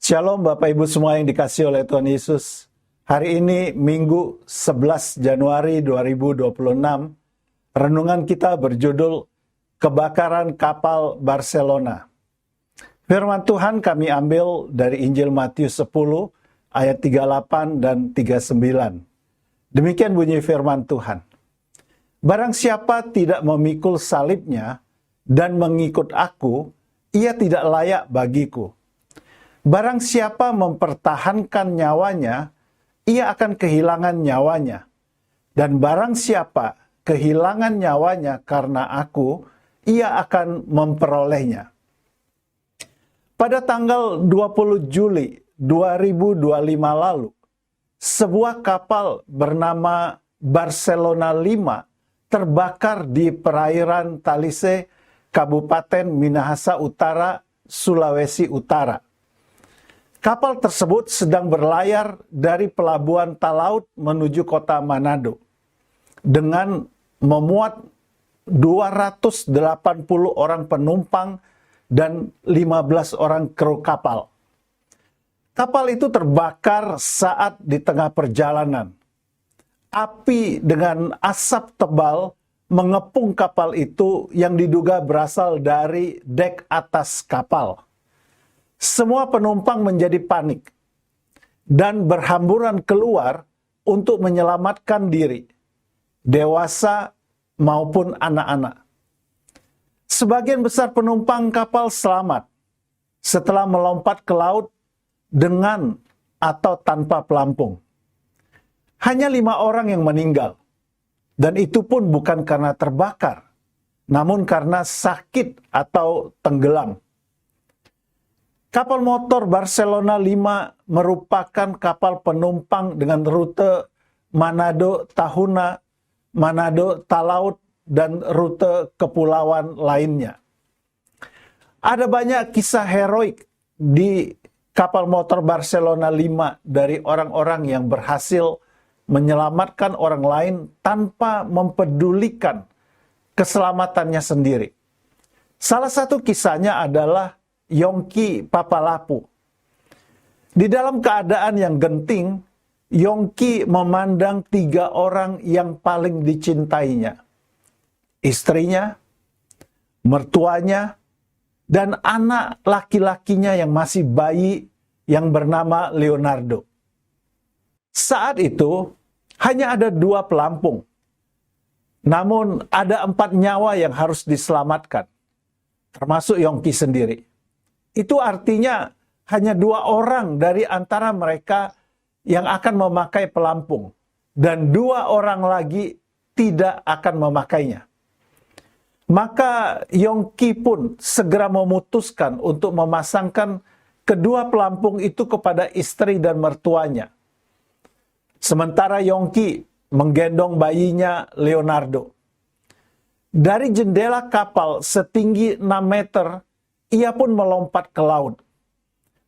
Shalom Bapak Ibu semua yang dikasihi oleh Tuhan Yesus. Hari ini Minggu 11 Januari 2026, renungan kita berjudul Kebakaran Kapal Barcelona. Firman Tuhan kami ambil dari Injil Matius 10 ayat 38 dan 39. Demikian bunyi firman Tuhan. Barang siapa tidak memikul salibnya dan mengikut aku, ia tidak layak bagiku. Barang siapa mempertahankan nyawanya, ia akan kehilangan nyawanya. Dan barang siapa kehilangan nyawanya karena aku, ia akan memperolehnya. Pada tanggal 20 Juli 2025 lalu, sebuah kapal bernama Barcelona 5 terbakar di perairan Talise, Kabupaten Minahasa Utara, Sulawesi Utara. Kapal tersebut sedang berlayar dari pelabuhan Talaut menuju kota Manado dengan memuat 280 orang penumpang dan 15 orang kru kapal. Kapal itu terbakar saat di tengah perjalanan. Api dengan asap tebal mengepung kapal itu yang diduga berasal dari dek atas kapal. Semua penumpang menjadi panik dan berhamburan keluar untuk menyelamatkan diri, dewasa maupun anak-anak. Sebagian besar penumpang kapal selamat setelah melompat ke laut dengan atau tanpa pelampung. Hanya 5 orang yang meninggal, dan itu pun bukan karena terbakar, namun karena sakit atau tenggelam. Kapal motor Barcelona 5 merupakan kapal penumpang dengan rute Manado Tahuna, Manado Talaut, dan rute kepulauan lainnya. Ada banyak kisah heroik di kapal motor Barcelona 5 dari orang-orang yang berhasil menyelamatkan orang lain tanpa mempedulikan keselamatannya sendiri. Salah satu kisahnya adalah Yongki Papalapu. Di dalam keadaan yang genting, Yongki memandang 3 orang yang paling dicintainya. Istrinya, mertuanya, dan anak laki-lakinya yang masih bayi yang bernama Leonardo. Saat itu, hanya ada 2 pelampung. Namun ada 4 nyawa yang harus diselamatkan, termasuk Yongki sendiri. Itu artinya hanya 2 orang dari antara mereka yang akan memakai pelampung, dan 2 orang lagi tidak akan memakainya. Maka Yongki pun segera memutuskan untuk memasangkan kedua pelampung itu kepada istri dan mertuanya. Sementara Yongki menggendong bayinya Leonardo. Dari jendela kapal setinggi 6 meter, ia pun melompat ke laut.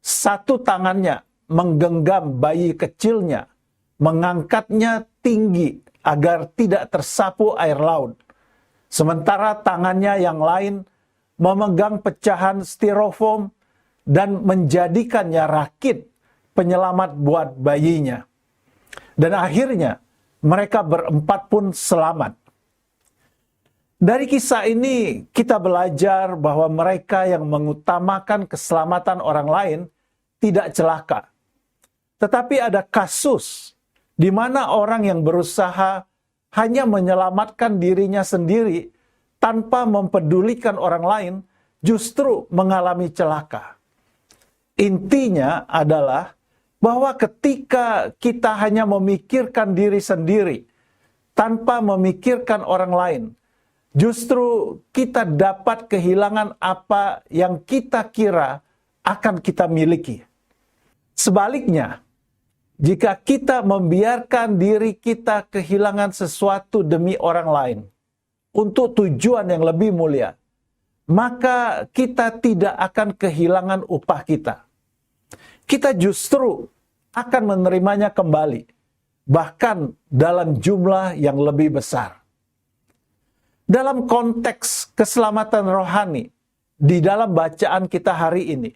Satu tangannya menggenggam bayi kecilnya, mengangkatnya tinggi agar tidak tersapu air laut. Sementara tangannya yang lain memegang pecahan styrofoam dan menjadikannya rakit penyelamat buat bayinya. Dan akhirnya mereka berempat pun selamat. Dari kisah ini kita belajar bahwa mereka yang mengutamakan keselamatan orang lain tidak celaka. Tetapi ada kasus di mana orang yang berusaha hanya menyelamatkan dirinya sendiri tanpa mempedulikan orang lain justru mengalami celaka. Intinya adalah bahwa ketika kita hanya memikirkan diri sendiri tanpa memikirkan orang lain, justru kita dapat kehilangan apa yang kita kira akan kita miliki. Sebaliknya, jika kita membiarkan diri kita kehilangan sesuatu demi orang lain untuk tujuan yang lebih mulia, maka kita tidak akan kehilangan upah kita. Kita justru akan menerimanya kembali, bahkan dalam jumlah yang lebih besar. Dalam konteks keselamatan rohani, di dalam bacaan kita hari ini,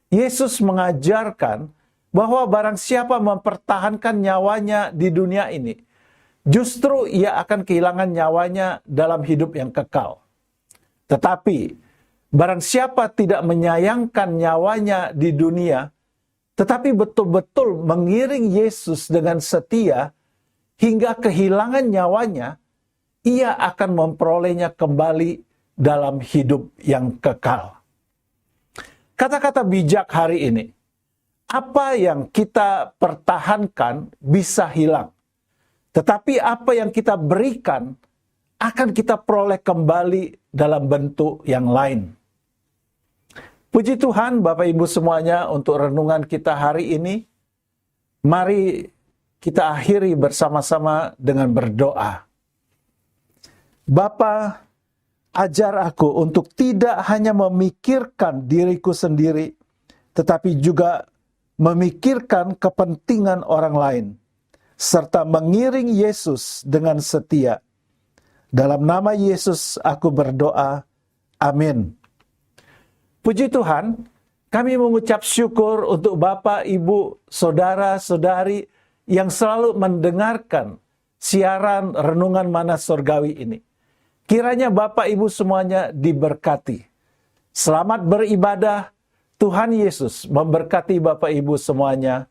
Yesus mengajarkan bahwa barang siapa mempertahankan nyawanya di dunia ini, justru ia akan kehilangan nyawanya dalam hidup yang kekal. Tetapi, barang siapa tidak menyayangkan nyawanya di dunia, tetapi betul-betul mengiring Yesus dengan setia hingga kehilangan nyawanya, ia akan memperolehnya kembali dalam hidup yang kekal. Kata-kata bijak hari ini, apa yang kita pertahankan bisa hilang. Tetapi apa yang kita berikan akan kita peroleh kembali dalam bentuk yang lain. Puji Tuhan Bapak Ibu semuanya untuk renungan kita hari ini. Mari kita akhiri bersama-sama dengan berdoa. Bapa, ajar aku untuk tidak hanya memikirkan diriku sendiri, tetapi juga memikirkan kepentingan orang lain, serta mengiring Yesus dengan setia. Dalam nama Yesus aku berdoa. Amin. Puji Tuhan, kami mengucap syukur untuk Bapak, Ibu, Saudara-saudari yang selalu mendengarkan siaran Renungan Mana Surgawi ini. Kiranya Bapak, Ibu semuanya diberkati. Selamat beribadah. Tuhan Yesus memberkati Bapak Ibu semuanya.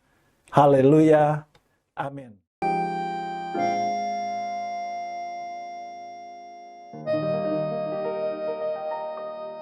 Haleluya. Amin.